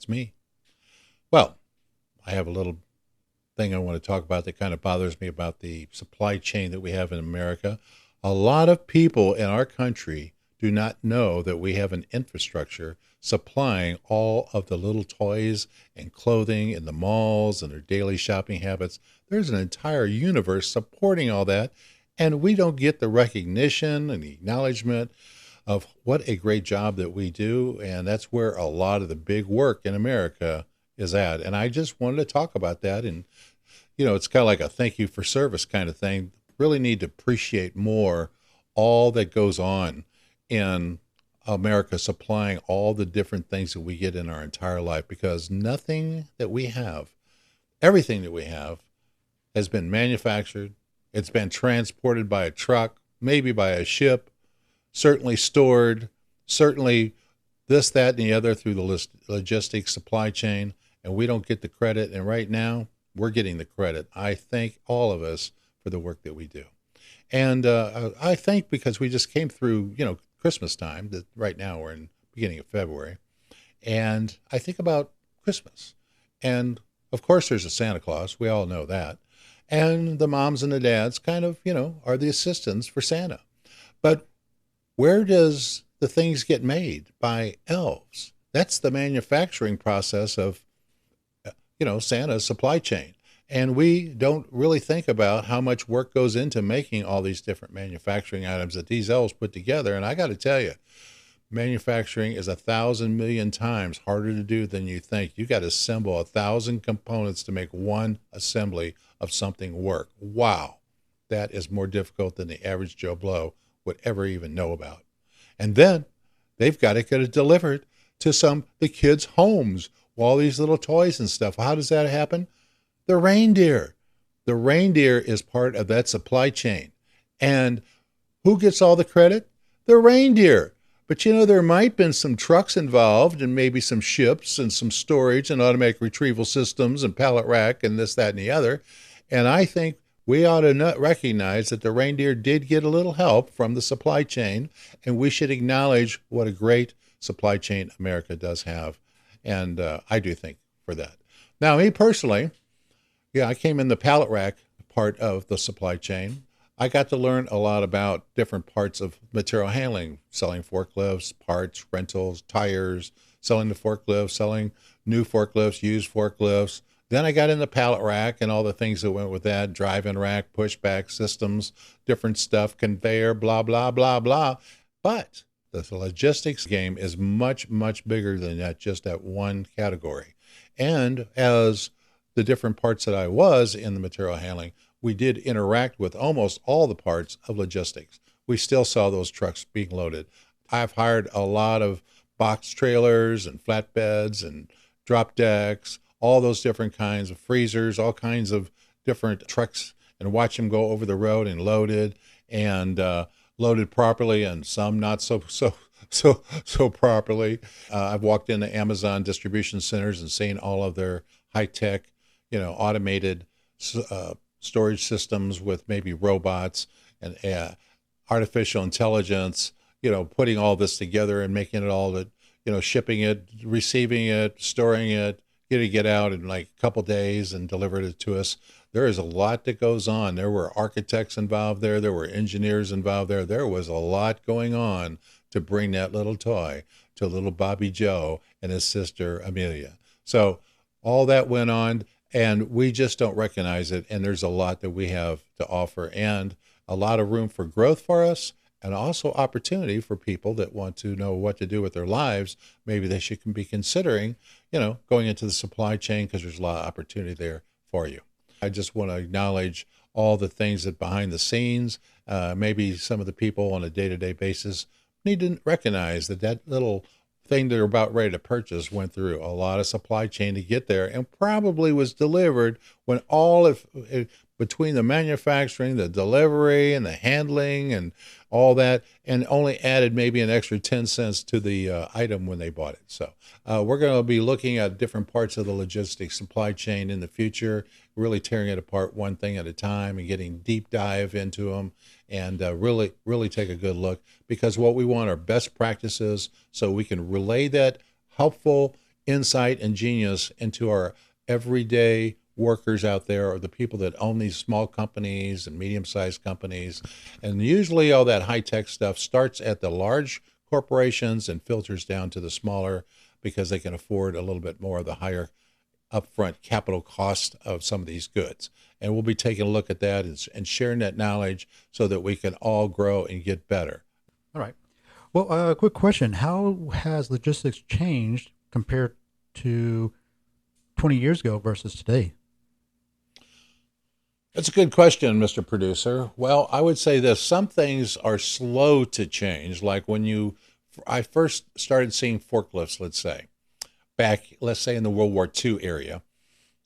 That's me. Well, I have a little thing I want to talk about that kind of bothers me about the supply chain that we have in America. A lot of people in our country do not know that we have an infrastructure supplying all of the little toys and clothing in the malls and their daily shopping habits. There's an entire universe supporting all that, and we don't get the recognition and the acknowledgement of what a great job that we do. And that's where a lot of the big work in America is at. And I just wanted to talk about that. And, it's kind of like a thank you for service kind of thing. Really need to appreciate more all that goes on in America, supplying all the different things that we get in our entire life, because nothing that we have, everything that we have, has been manufactured. It's been transported by a truck, maybe by a ship, certainly stored, certainly this, that, and the other through the logistics supply chain, and we don't get the credit. And right now, we're getting the credit. I thank all of us for the work that we do. And I think because we just came through, Christmas time, that right now we're in beginning of February, and I think about Christmas. And of course, there's a Santa Claus. We all know that. And the moms and the dads kind of, are the assistants for Santa. But where does the things get made? By elves. That's the manufacturing process of, Santa's supply chain. And we don't really think about how much work goes into making all these different manufacturing items that these elves put together. And I got to tell you, manufacturing is 1,000 million times harder to do than you think. You got to assemble 1,000 components to make one assembly of something work. Wow. That is more difficult than the average Joe Blow would ever even know about. And then they've got to get it delivered to the kids' homes. All these little toys and stuff. How does that happen? The reindeer. The reindeer is part of that supply chain. And who gets all the credit? The reindeer. But there might have been some trucks involved and maybe some ships and some storage and automatic retrieval systems and pallet rack and this, that, and the other. And I think we ought to recognize that the reindeer did get a little help from the supply chain, and we should acknowledge what a great supply chain America does have. And I do think for that. Now, me personally, I came in the pallet rack part of the supply chain. I got to learn a lot about different parts of material handling, selling forklifts, parts, rentals, tires, selling the forklifts, selling new forklifts, used forklifts. Then I got in the pallet rack and all the things that went with that, drive-in rack, pushback systems, different stuff, conveyor, blah, blah, blah, blah. But the logistics game is much, much bigger than that, just that one category. And as the different parts that I was in the material handling, we did interact with almost all the parts of logistics. We still saw those trucks being loaded. I've hired a lot of box trailers and flatbeds and drop decks, all those different kinds of freezers, all kinds of different trucks, and watch them go over the road and loaded loaded properly, and some not so properly. I've walked into Amazon distribution centers and seen all of their high tech, automated storage systems with maybe robots and artificial intelligence, putting all this together and making it all that, shipping it, receiving it, storing it, getting it out in like a couple days and delivered it to us. There is a lot that goes on. There were architects involved there. There were engineers involved there. There was a lot going on to bring that little toy to little Bobby Joe and his sister Amelia. So all that went on, and we just don't recognize it. And there's a lot that we have to offer, and a lot of room for growth for us, and also opportunity for people that want to know what to do with their lives. Maybe they should be considering, going into the supply chain, because there's a lot of opportunity there for you. I just want to acknowledge all the things that behind the scenes, maybe some of the people on a day-to-day basis need to recognize that little thing they're about ready to purchase went through a lot of supply chain to get there, and probably was delivered when all of between the manufacturing, the delivery, and the handling, and all that, and only added maybe an extra 10 cents to the item when they bought it. So we're going to be looking at different parts of the logistics supply chain in the future, really tearing it apart one thing at a time and getting deep dive into them, and really take a good look, because what we want are best practices so we can relay that helpful insight and genius into our everyday workers out there, or the people that own these small companies and medium-sized companies. And usually all that high-tech stuff starts at the large corporations and filters down to the smaller, because they can afford a little bit more of the higher upfront capital cost of some of these goods. And we'll be taking a look at that and sharing that knowledge so that we can all grow and get better. All right. Well, quick question. How has logistics changed compared to 20 years ago versus today? That's a good question, Mr. Producer. Well, I would say this. Some things are slow to change, like I first started seeing forklifts, let's say, back, let's say in the World War II area.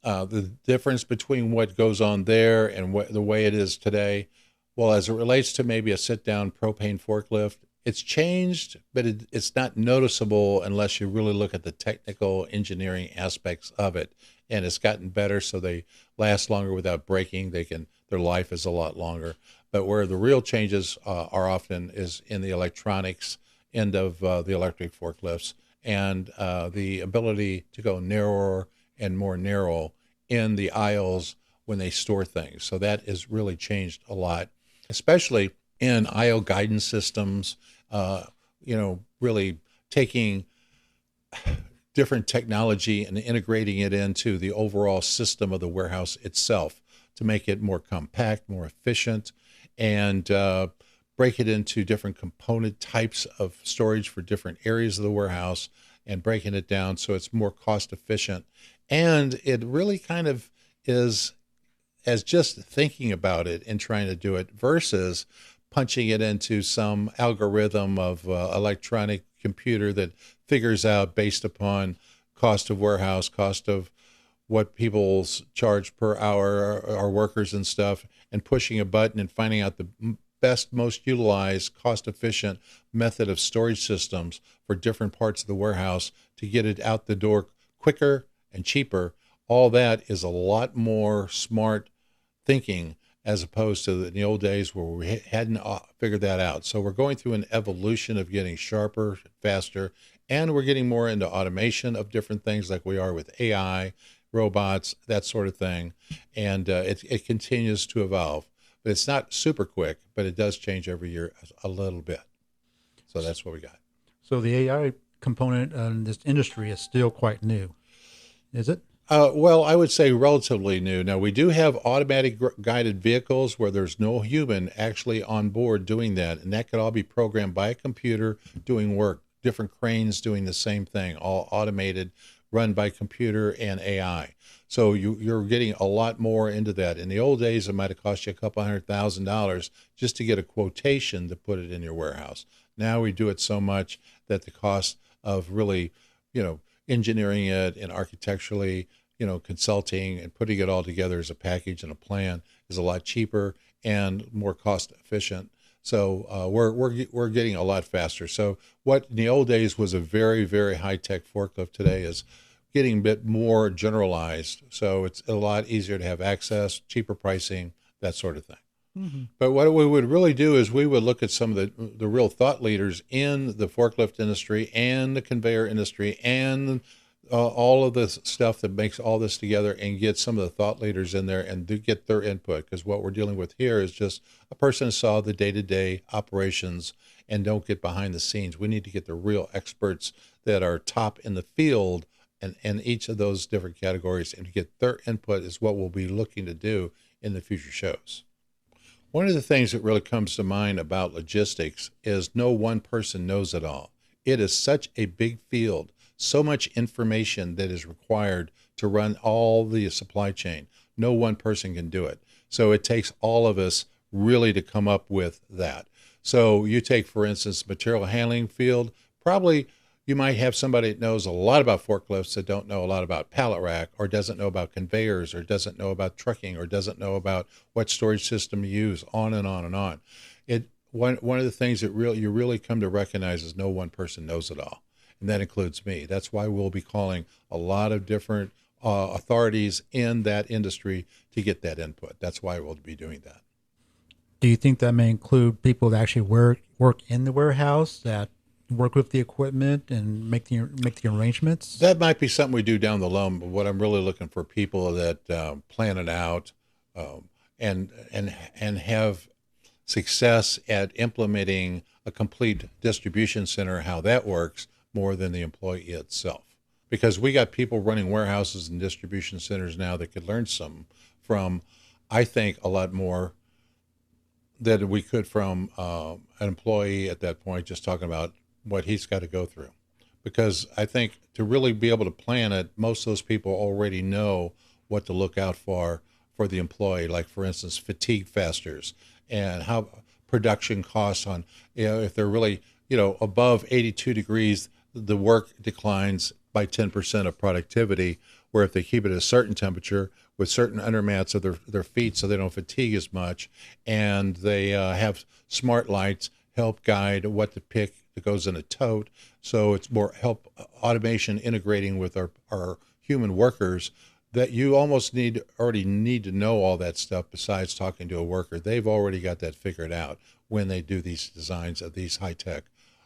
The difference between what goes on there and the way it is today, well, as it relates to maybe a sit-down propane forklift, it's changed, but it's not noticeable unless you really look at the technical engineering aspects of it. And it's gotten better, so they last longer without breaking. Their life is a lot longer. But where the real changes are often is in the electronics end of the electric forklifts, and the ability to go narrower and more narrow in the aisles when they store things. So that has really changed a lot, especially in aisle guidance systems, really taking different technology and integrating it into the overall system of the warehouse itself to make it more compact, more efficient, and break it into different component types of storage for different areas of the warehouse, and breaking it down so it's more cost efficient. And it really kind of is as just thinking about it and trying to do it versus punching it into some algorithm of electronic computer that figures out based upon cost of warehouse, cost of what people charge per hour, our workers and stuff, and pushing a button and finding out the best, most utilized, cost-efficient method of storage systems for different parts of the warehouse to get it out the door quicker and cheaper. All that is a lot more smart thinking as opposed to in the old days where we hadn't figured that out. So we're going through an evolution of getting sharper, faster, and we're getting more into automation of different things like we are with AI, robots, that sort of thing. And it continues to evolve. But it's not super quick, but it does change every year a little bit. So that's what we got. So the AI component in this industry is still quite new, is it? Well, I would say relatively new. Now, we do have automatic guided vehicles where there's no human actually on board doing that. And that could all be programmed by a computer doing work, different cranes doing the same thing, all automated, run by computer and AI. So you're getting a lot more into that. In the old days, it might have cost you a couple $100,000 just to get a quotation to put it in your warehouse. Now we do it so much that the cost of really, engineering it and architecturally, consulting and putting it all together as a package and a plan is a lot cheaper and more cost efficient. So we're getting a lot faster. So what in the old days was a very, very high tech forklift today is getting a bit more generalized. So it's a lot easier to have access, cheaper pricing, that sort of thing. Mm-hmm. But what we would really do is we would look at some of the real thought leaders in the forklift industry and the conveyor industry and all of the stuff that makes all this together and get some of the thought leaders in there and get their input. Because what we're dealing with here is just a person who saw the day-to-day operations and don't get behind the scenes. We need to get the real experts that are top in the field and each of those different categories, and to get their input is what we'll be looking to do in the future shows. One of the things that really comes to mind about logistics is no one person knows it all. It is such a big field, so much information that is required to run all the supply chain. No one person can do it. So it takes all of us really to come up with that. So you take, for instance, material handling field, probably you might have somebody that knows a lot about forklifts that don't know a lot about pallet rack, or doesn't know about conveyors, or doesn't know about trucking, or doesn't know about what storage system to use, on and on and on. One of the things that you really come to recognize is no one person knows it all, and that includes me. That's why we'll be calling a lot of different authorities in that industry to get that input. That's why we'll be doing that. Do you think that may include people that actually work in the warehouse that work with the equipment and make the arrangements? That might be something we do down the line, but what I'm really looking for people that plan it out um, and have success at implementing a complete distribution center, how that works more than the employee itself. Because we got people running warehouses and distribution centers now that could learn some from, I think, a lot more that we could from an employee at that point, just talking about what he's got to go through. Because I think to really be able to plan it, most of those people already know what to look out for the employee. Like, for instance, fatigue factors and how production costs on, if they're really, above 82 degrees, the work declines by 10% of productivity, where if they keep it at a certain temperature with certain undermats of their feet so they don't fatigue as much, and they have smart lights help guide what to pick that goes in a tote, so it's more help automation integrating with our human workers, that you almost already need to know all that stuff besides talking to a worker. They've already got that figured out when they do these designs of these high-tech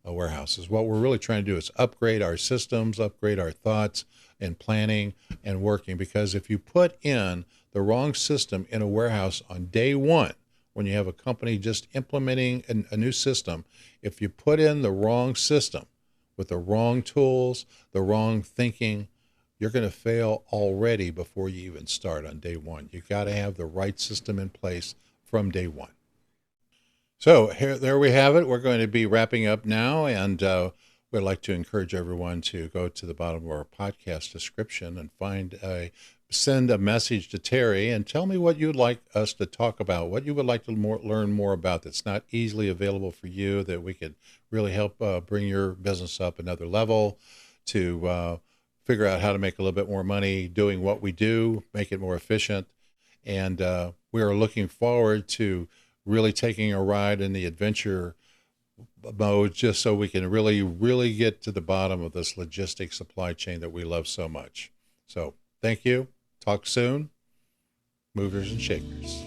warehouses. What we're really trying to do is upgrade our systems, upgrade our thoughts and planning and working. Because if you put in the wrong system in a warehouse on day one, when you have a company just implementing a new system, if you put in the wrong system with the wrong tools, the wrong thinking, you're going to fail already before you even start on day one. You got to have the right system in place from day one. So there we have it. We're going to be wrapping up now, and we'd like to encourage everyone to go to the bottom of our podcast description and send a message to Terry and tell me what you'd like us to talk about, what you would like to learn more about that's not easily available for you, that we could really help bring your business up another level, to figure out how to make a little bit more money doing what we do, make it more efficient. And we are looking forward to really taking a ride in the adventure mode, just so we can really, really get to the bottom of this logistics supply chain that we love so much. So thank you. Talk soon. Movers and shakers.